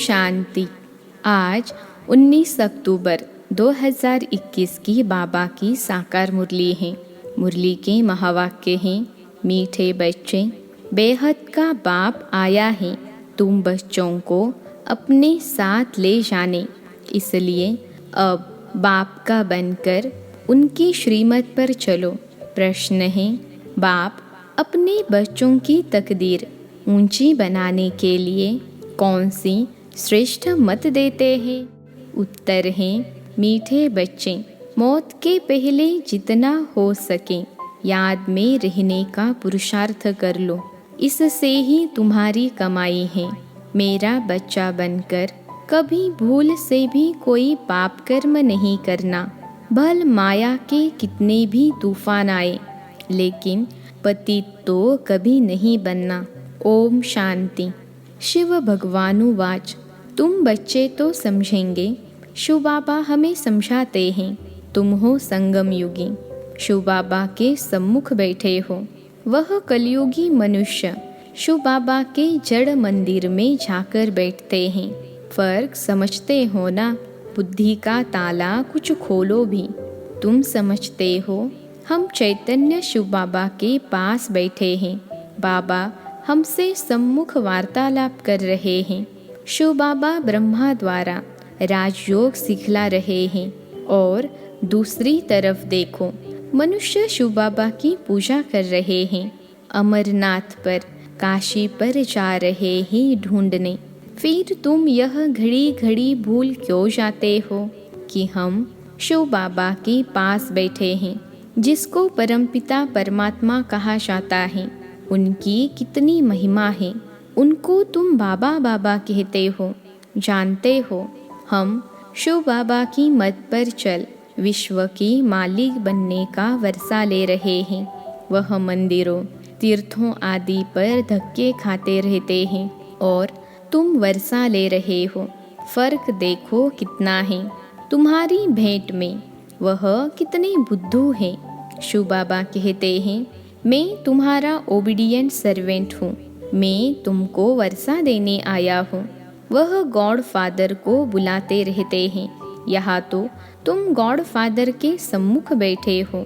शांति। आज 19 अक्टूबर 2021 की बाबा की साकार मुरली है। मुरली के महावाक्य हैं, मीठे बच्चे, बेहद का बाप आया है, तुम बच्चों को अपने साथ ले जाने। इसलिए अब बाप का बनकर उनकी श्रीमत पर चलो। प्रश्न है, बाप अपने बच्चों की तकदीर ऊंची बनाने के लिए कौन सी श्रेष्ठ मत देते हैं? उत्तर है, मीठे बच्चे, मौत के पहले जितना हो सके याद में रहने का पुरुषार्थ कर लो। इससे ही तुम्हारी कमाई है। मेरा बच्चा बनकर कभी भूल से भी कोई पाप कर्म नहीं करना। भल माया के कितने भी तूफान आए, लेकिन पतित तो कभी नहीं बनना। ओम शांति। शिव भगवानुवाच, तुम बच्चे तो समझेंगे, शिव बाबा हमें समझाते हैं। तुम हो संगम युगी, शिव बाबा के सम्मुख बैठे हो। वह कलयुगी मनुष्य शिव बाबा के जड़ मंदिर में जाकर बैठते हैं। फर्क समझते हो ना? बुद्धि का ताला कुछ खोलो भी। तुम समझते हो हम चैतन्य शिव बाबा के पास बैठे हैं। बाबा हमसे सम्मुख वार्तालाप कर रहे हैं। शिव बाबा ब्रह्मा द्वारा राजयोग सिखला रहे हैं। और दूसरी तरफ देखो, मनुष्य शिव बाबा की पूजा कर रहे हैं। अमरनाथ पर, काशी पर जा रहे हैं ढूंढने। फिर तुम यह घड़ी घड़ी भूल क्यों जाते हो कि हम शिव बाबा के पास बैठे हैं, जिसको परमपिता परमात्मा कहा जाता है। उनकी कितनी महिमा है, उनको तुम बाबा बाबा कहते हो। जानते हो, हम शिव बाबा की मत पर चल विश्व की मालिक बनने का वर्षा ले रहे हैं। वह मंदिरों, तीर्थों आदि पर धक्के खाते रहते हैं और तुम वर्षा ले रहे हो। फर्क देखो कितना है। तुम्हारी भेंट में वह कितने बुद्धू है। शिव बाबा कहते हैं, मैं तुम्हारा ओबीडिएंट सर्वेंट हूँ। मैं तुमको वर्षा देने आया हूँ। वह गॉड फादर को बुलाते रहते हैं। यहाँ तो तुम गॉड फादर के सम्मुख बैठे हो।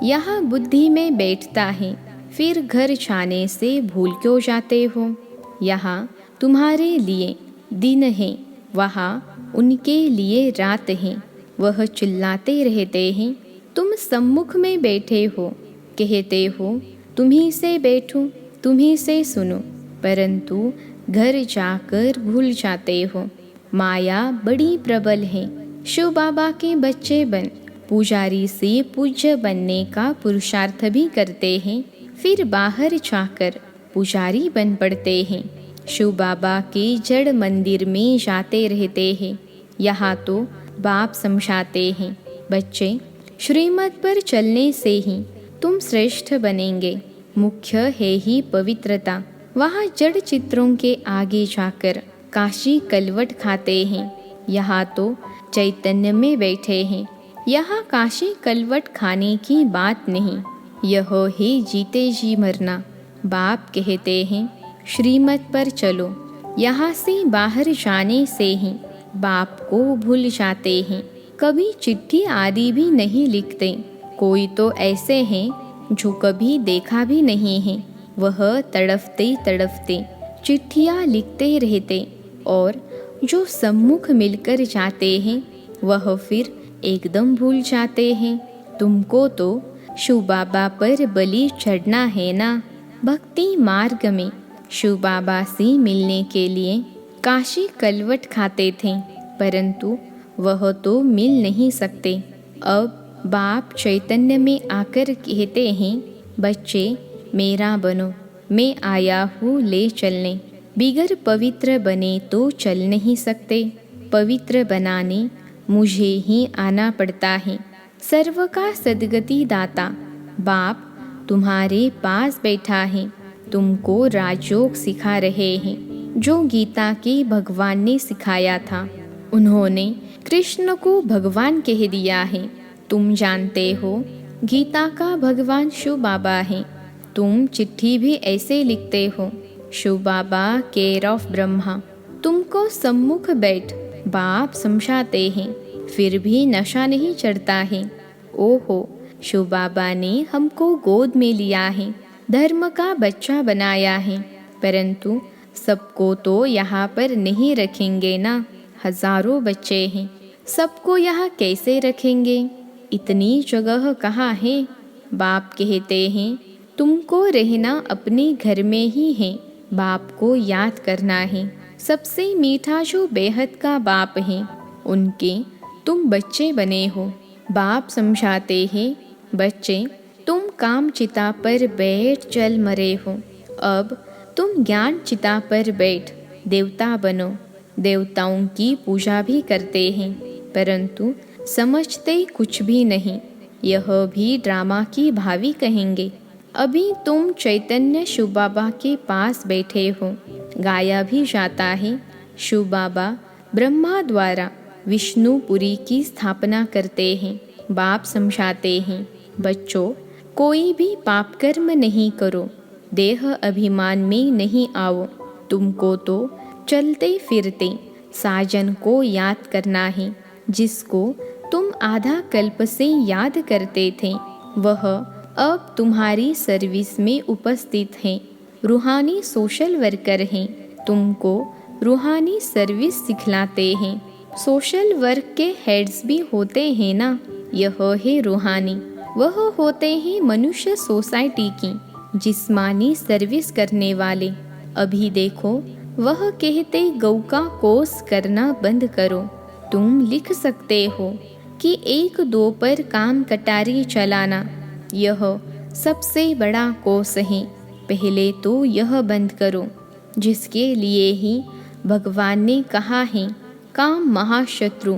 यहाँ बुद्धि में बैठता है, फिर घर जाने से भूल क्यों जाते हो? यहाँ तुम्हारे लिए दिन है, वहाँ उनके लिए रात है। वह चिल्लाते रहते हैं, तुम सम्मुख में बैठे हो, कहते हो तुम्ही से बैठूं, तुम्ही से सुनो, परंतु घर जाकर भूल जाते हो। माया बड़ी प्रबल है। शिव बाबा के बच्चे बन पुजारी से पूज्य बनने का पुरुषार्थ भी करते हैं, फिर बाहर जाकर पुजारी बन पड़ते हैं। शिव बाबा के जड़ मंदिर में जाते रहते हैं। यहाँ तो बाप समझाते हैं, बच्चे, श्रीमत पर चलने से ही तुम श्रेष्ठ बनेंगे। मुख्य है ही पवित्रता। वहाँ जड़ चित्रों के आगे जाकर काशी कलवट खाते हैं। यहाँ तो चैतन्य में बैठे हैं। यहाँ काशी कलवट खाने की बात नहीं, यह है जीते जी मरना। बाप कहते हैं, श्रीमत पर चलो। यहाँ से बाहर जाने से ही बाप को भूल जाते हैं। कभी चिट्ठी आदि भी नहीं लिखते। कोई तो ऐसे हैं जो कभी देखा भी नहीं है। वह तड़फते तड़फते चिट्ठियाँ लिखते रहते, और जो सम्मुख मिलकर जाते हैं वह फिर एकदम भूल जाते हैं। तुमको तो शिव बाबा पर बलि चढ़ना है ना। भक्ति मार्ग में शिव बाबा से मिलने के लिए काशी कलवट खाते थे, परंतु वह तो मिल नहीं सकते। अब बाप चैतन्य में आकर कहते हैं, बच्चे मेरा बनो, मैं आया हूँ ले चलने। बिगर पवित्र बने तो चल नहीं सकते। पवित्र बनाने मुझे ही आना पड़ता है। सर्व का सद्गति दाता बाप तुम्हारे पास बैठा है। तुमको राजयोग सिखा रहे हैं, जो गीता के भगवान ने सिखाया था। उन्होंने कृष्ण को भगवान कह दिया है। तुम जानते हो गीता का भगवान शिव बाबा है। तुम चिट्ठी भी ऐसे लिखते हो, शिव बाबा केयर ऑफ ब्रह्मा। तुमको सम्मुख बैठ, बाप समझाते हैं, फिर भी नशा नहीं चढ़ता है। ओहो, शिव बाबा ने हमको गोद में लिया है, धर्म का बच्चा बनाया है, परंतु सबको तो यहाँ पर नहीं रखेंगे ना। हजारों बच्चे हैं, सबको यहाँ कैसे रखेंगे? इतनी जगह कहाँ है? बाप कहते हैं तुमको रहना अपने घर में ही है, बाप को याद करना है। सबसे मीठा जो बेहद का बाप है, उनके तुम बच्चे बने हो। बाप समझाते हैं, बच्चे तुम काम चिता पर बैठ चल मरे हो, अब तुम ज्ञान चिता पर बैठ देवता बनो। देवताओं की पूजा भी करते हैं, परंतु समझते कुछ भी नहीं। यह भी ड्रामा की भावी कहेंगे। अभी तुम चैतन्य शिव बाबा के पास बैठे हो, गाया भी जाता है, शिव बाबा ब्रह्मा द्वारा विष्णुपुरी की स्थापना करते हैं। बाप समझाते हैं, बच्चों कोई भी पाप कर्म नहीं करो, देह अभिमान में नहीं आओ। तुमको तो चलते फिरते साजन को याद करना है, जिसको तुम आधा कल्प से याद करते थे, वह अब तुम्हारी सर्विस में उपस्थित हैं। रूहानी सोशल वर्कर हैं, तुमको रूहानी सर्विस सिखलाते हैं। सोशल वर्क के हेड्स भी होते हैं ना, यह है रूहानी। वह होते हैं मनुष्य सोसाइटी की जिस्मानी सर्विस करने वाले। अभी देखो, वह कहते गौ का कोर्स करना बंद करो। तुम लिख सकते हो कि 1-2 पर काम कटारी चलाना, यह सबसे बड़ा कोर्स है। पहले तो यह बंद करो, जिसके लिए ही भगवान ने कहा है काम महाशत्रु,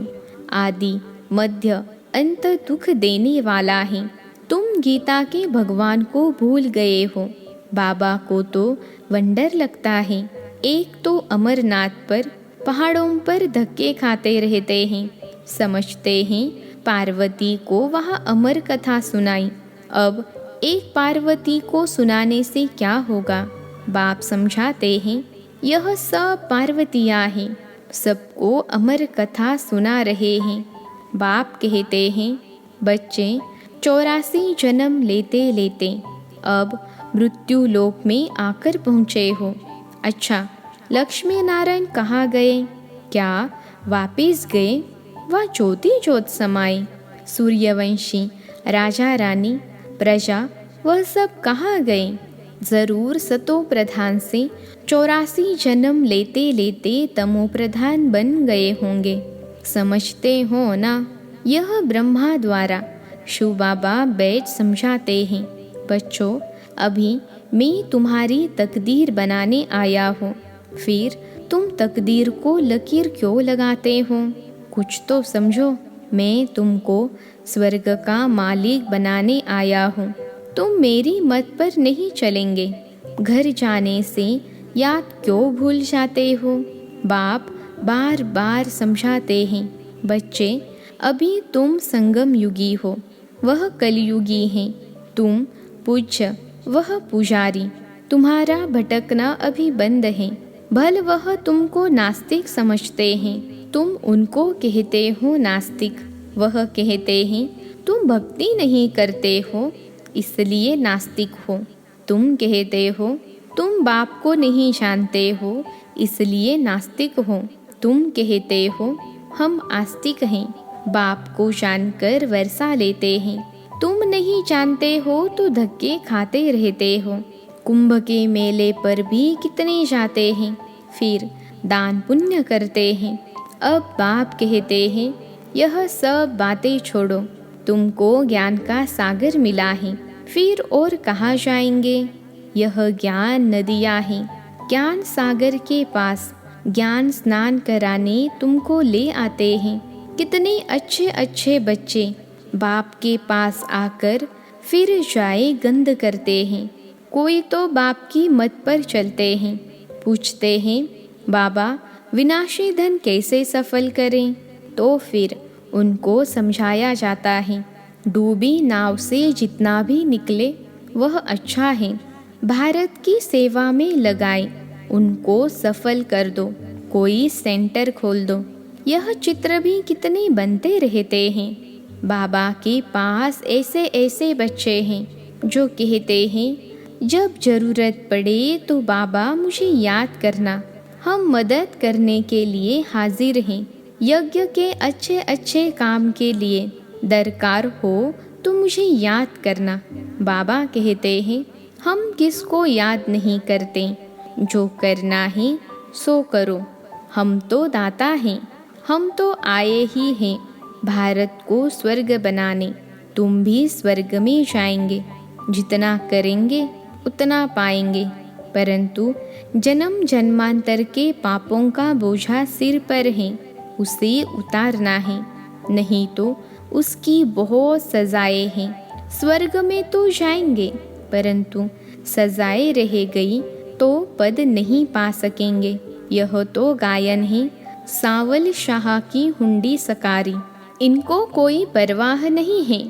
आदि मध्य अंत दुख देने वाला है। तुम गीता के भगवान को भूल गए हो। बाबा को तो वंडर लगता है, एक तो अमरनाथ पर पहाड़ों पर धक्के खाते रहते हैं, समझते हैं पार्वती को वहाँ अमर कथा सुनाई। अब एक पार्वती को सुनाने से क्या होगा? बाप समझाते हैं, यह सब पार्वतियाँ हैं, सबको अमर कथा सुना रहे हैं। बाप कहते हैं, बच्चे 84 जन्म लेते लेते अब मृत्यु लोक में आकर पहुँचे हो। अच्छा, लक्ष्मी नारायण कहाँ गए? क्या वापिस गए? वह ज्योति ज्योत समाए। सूर्यवंशी राजा रानी प्रजा वह सब कहाँ गए? जरूर सतो प्रधान से 84 जन्म लेते लेते तमो प्रधान बन गए होंगे। समझते हो ना? यह ब्रह्मा द्वारा शिव बाबा बैठ समझाते हैं, बच्चों अभी मैं तुम्हारी तकदीर बनाने आया हूँ, फिर तुम तकदीर को लकीर क्यों लगाते हो? कुछ तो समझो, मैं तुमको स्वर्ग का मालिक बनाने आया हूँ। तुम मेरी मत पर नहीं चलेंगे। घर जाने से याद क्यों भूल जाते हो? बाप बार बार समझाते हैं, बच्चे अभी तुम संगम युगी हो, वह कलयुगी हैं। तुम पूज्य, वह पुजारी। तुम्हारा भटकना अभी बंद है। भल वह तुमको नास्तिक समझते हैं, तुम उनको कहते हो नास्तिक। वह कहते हैं तुम भक्ति नहीं करते हो, इसलिए नास्तिक हो। तुम कहते हो तुम बाप को नहीं जानते हो, इसलिए नास्तिक हो। तुम कहते हो हम आस्तिक हैं, बाप को जानकर वर्षा लेते हैं। तुम नहीं जानते हो तो धक्के खाते रहते हो। कुंभ के मेले पर भी कितने जाते हैं, फिर दान पुण्य करते हैं। अब बाप कहते हैं यह सब बातें छोड़ो, तुमको ज्ञान का सागर मिला है, फिर और कहाँ जाएंगे? यह ज्ञान नदियाँ हैं, ज्ञान सागर के पास ज्ञान स्नान कराने तुमको ले आते हैं। कितने अच्छे अच्छे बच्चे बाप के पास आकर फिर जाए गंद करते हैं। कोई तो बाप की मत पर चलते हैं, पूछते हैं बाबा विनाशी धन कैसे सफल करें? तो फिर उनको समझाया जाता है डूबी नाव से जितना भी निकले वह अच्छा है, भारत की सेवा में लगाए, उनको सफल कर दो। कोई सेंटर खोल दो। यह चित्र भी कितने बनते रहते हैं। बाबा के पास ऐसे ऐसे बच्चे हैं जो कहते हैं जब ज़रूरत पड़े तो बाबा मुझे याद करना, हम मदद करने के लिए हाजिर हैं। यज्ञ के अच्छे अच्छे काम के लिए दरकार हो तो मुझे याद करना। बाबा कहते हैं हम किसको याद नहीं करते, जो करना है सो करो। हम तो दाता हैं, हम तो आए ही हैं भारत को स्वर्ग बनाने। तुम भी स्वर्ग में जाएंगे, जितना करेंगे उतना पाएंगे, परंतु जन्म जन्मांतर के पापों का बोझा सिर पर है, उसे उतारना है, नहीं तो उसकी बहुत सजाएं हैं। स्वर्ग में तो जाएंगे, परंतु सजाएं रह गई तो पद नहीं पा सकेंगे। यह तो गायन है सावल शाह की हुंडी सकारी, इनको कोई परवाह नहीं है।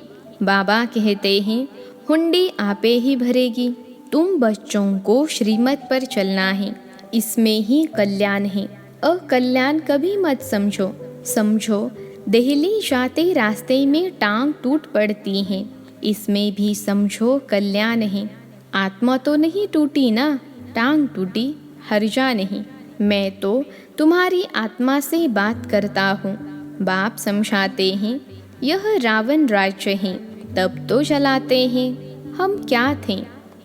बाबा कहते हैं हुंडी आपे ही भरेगी, तुम बच्चों को श्रीमत पर चलना है, इसमें ही कल्याण है। अकल्याण कभी मत समझो। समझो दिल्ली जाते रास्ते में टांग टूट पड़ती है, इसमें भी समझो कल्याण है। आत्मा तो नहीं टूटी ना, टांग टूटी हर्जा नहीं। मैं तो तुम्हारी आत्मा से बात करता हूँ। बाप समझाते हैं यह रावण राज्य है, तब तो जलाते हैं। हम क्या थे,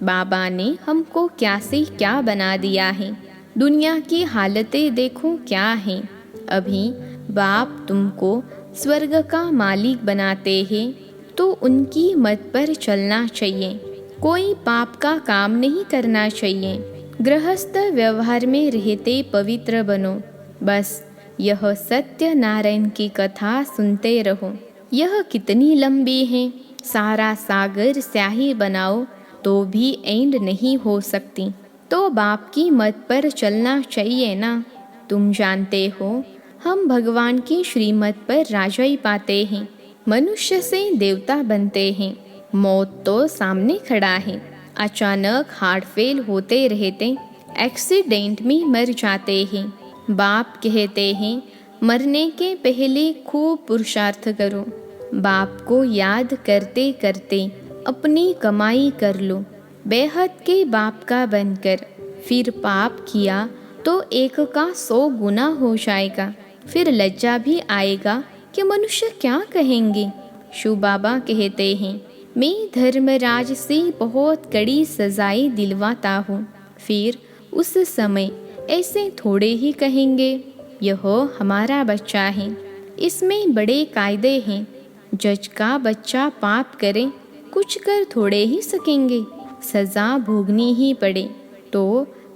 बाबा ने हमको क्या से क्या बना दिया है। दुनिया की हालतें देखो क्या हैं। अभी बाप तुमको स्वर्ग का मालिक बनाते हैं तो उनकी मत पर चलना चाहिए। कोई पाप का काम नहीं करना चाहिए। गृहस्थ व्यवहार में रहते पवित्र बनो। बस यह सत्यनारायण की कथा सुनते रहो। यह कितनी लंबी है, सारा सागर स्याही बनाओ तो भी एंड नहीं हो सकती। तो बाप की मत पर चलना चाहिए ना। तुम जानते हो हम भगवान की श्रीमत पर राजाई पाते हैं, मनुष्य से देवता बनते हैं। मौत तो सामने खड़ा है, अचानक हार्ट फेल होते रहते, एक्सीडेंट में मर जाते हैं। बाप कहते हैं मरने के पहले खूब पुरुषार्थ करो। बाप को याद करते करते अपनी कमाई कर लो, बेहद के बाप का बनकर। फिर पाप किया तो 1 का 100 गुना हो जाएगा। फिर लज्जा भी आएगा कि मनुष्य क्या कहेंगे। शिव बाबा कहते हैं मैं धर्मराज से बहुत कड़ी सजाएं दिलवाता हूँ। फिर उस समय ऐसे थोड़े ही कहेंगे यह हमारा बच्चा है, इसमें बड़े कायदे हैं। जज का बच्चा पाप करे कुछ कर थोड़े ही सकेंगे, सजा भोगनी ही पड़े। तो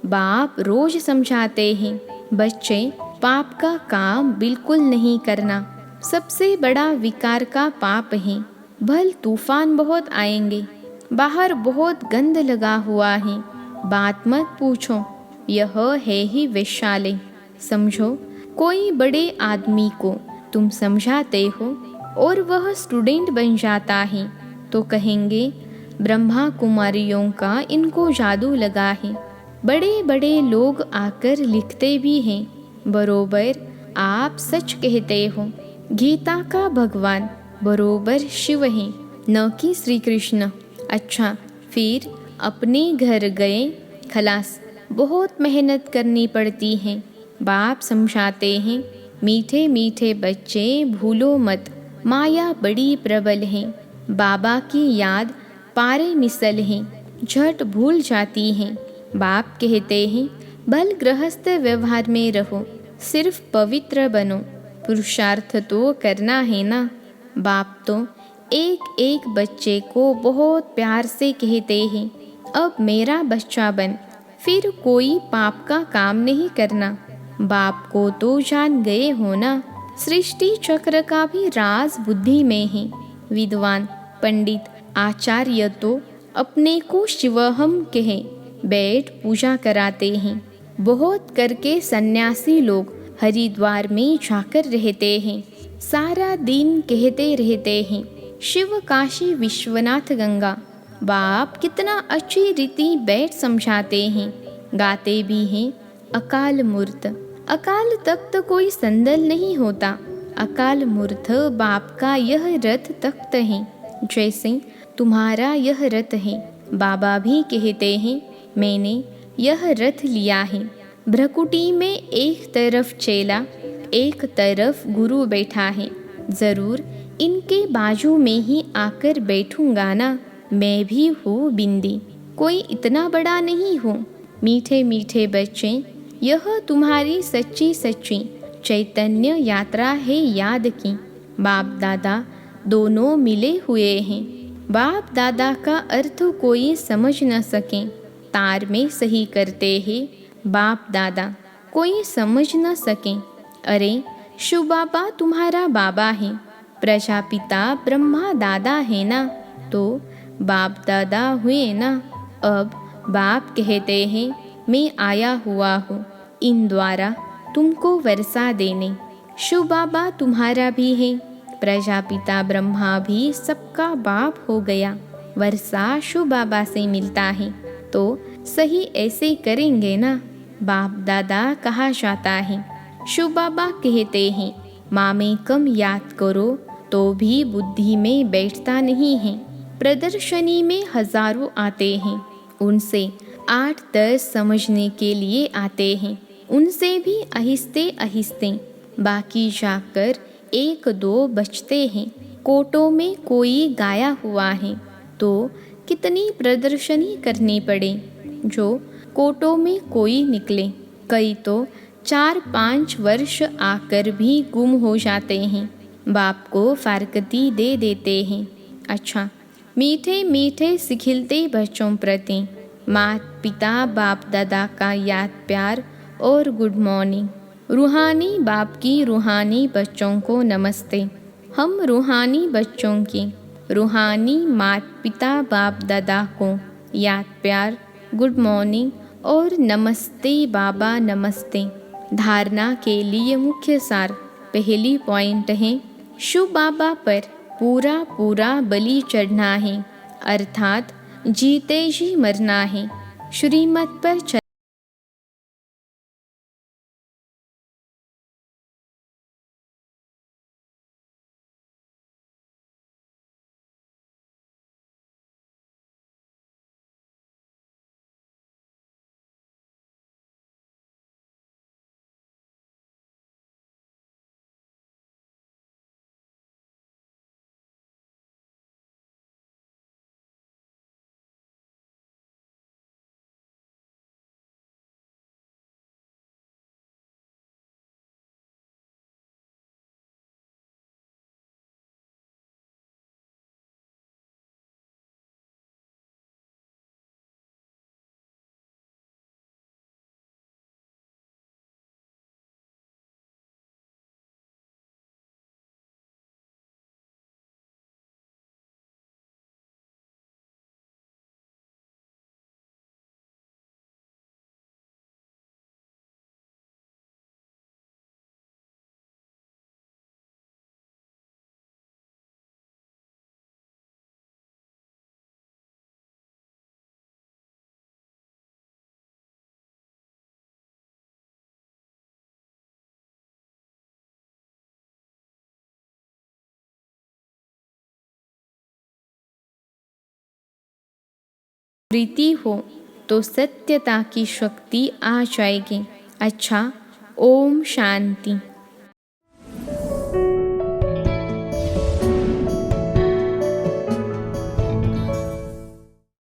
बाप रोज समझाते हैं बच्चे पाप का काम बिल्कुल नहीं करना, सबसे बड़ा विकार का पाप है। भल तूफान बहुत आएंगे, बाहर बहुत गंद लगा हुआ है, बात मत पूछो, यह है ही वैशाली। समझो कोई बड़े आदमी को तुम समझाते हो और वह स्टूडेंट बन जाता है तो कहेंगे ब्रह्मा कुमारियों का इनको जादू लगा है। बड़े बड़े लोग आकर लिखते भी हैं बरोबर आप सच कहते हो। गीता का भगवान बरोबर शिव हैं, न कि श्री कृष्ण। अच्छा फिर अपने घर गए, खलास बहुत मेहनत करनी पड़ती है। बाप समझाते हैं मीठे मीठे बच्चे भूलो मत, माया बड़ी प्रबल है। बाबा की याद पारे मिसल है, झट भूल जाती है। बाप कहते हैं भल गृहस्थ व्यवहार में रहो, सिर्फ पवित्र बनो, पुरुषार्थ तो करना है ना। बाप तो एक एक बच्चे को बहुत प्यार से कहते हैं अब मेरा बच्चा बन, फिर कोई पाप का काम नहीं करना। बाप को तो जान गए हो ना, सृष्टि चक्र का भी राज बुद्धि में है। विद्वान पंडित आचार्य तो अपने को शिवहम कहे बैठ पूजा कराते हैं। बहुत करके सन्यासी लोग हरिद्वार में जाकर रहते हैं, सारा दिन कहते रहते हैं शिव काशी विश्वनाथ गंगा। बाप कितना अच्छी रीति बैठ समझाते हैं, गाते भी हैं अकाल मूर्त अकाल तख्त कोई संदल नहीं होता, अकाल मूर्त बाप का यह रथ तख्त है। जैसे तुम्हारा यह रथ है, बाबा भी कहते हैं मैंने यह रथ लिया है। भ्रकुटी में एक तरफ चेला, एक तरफ गुरु बैठा है। ज़रूर इनके बाजू में ही आकर बैठूंगा ना। मैं भी हूँ बिंदी, कोई इतना बड़ा नहीं हूँ। मीठे मीठे बच्चे, यह तुम्हारी सच्ची सच्ची चैतन्य यात्रा है याद की। बाप दादा दोनों मिले हुए हैं। बाप दादा का अर्थ कोई समझ न सके, तार में सही करते हैं बाप दादा, कोई समझ न सके। अरे शिव बाबा तुम्हारा बाबा है, प्रजापिता ब्रह्मा दादा है ना, तो बाप दादा हुए ना। अब बाप कहते हैं मैं आया हुआ हूँ इन द्वारा तुमको वर्षा देने। शिव बाबा तुम्हारा भी है, प्रजापिता ब्रह्मा भी सबका बाप हो गया। वर्षा शिव बाबा से मिलता है तो सही ऐसे करेंगे ना। बाप दादा कहा जाता है। शिव बाबा कहते हैं माँ में कम याद करो तो भी बुद्धि में बैठता नहीं है। प्रदर्शनी में हजारों आते हैं, उनसे 8-10 समझने के लिए आते हैं, उनसे भी आहिस्ते आहिस्ते, बाकी जाकर 1-2 बचते हैं। कोटों में कोई गाया हुआ है तो कितनी प्रदर्शनी करनी पड़े जो कोटों में कोई निकले। कई तो 4-5 वर्ष आकर भी गुम हो जाते हैं, बाप को फारकती दे देते हैं। अच्छा, मीठे मीठे सिखिलते बच्चों प्रति माता पिता बाप दादा का याद प्यार और गुड मॉर्निंग। रूहानी बाप की रूहानी बच्चों को नमस्ते। हम रूहानी बच्चों की रूहानी माता पिता बाप दादा को याद प्यार, गुड मॉर्निंग और नमस्ते बाबा नमस्ते। धारणा के लिए मुख्य सार, पहली पॉइंट है शिव बाबा पर पूरा पूरा बलि चढ़ना है, अर्थात जीते जी मरना है। श्रीमत पर चल प्रीति हो तो सत्यता की शक्ति आ जाएगी। अच्छा, ओम शांति।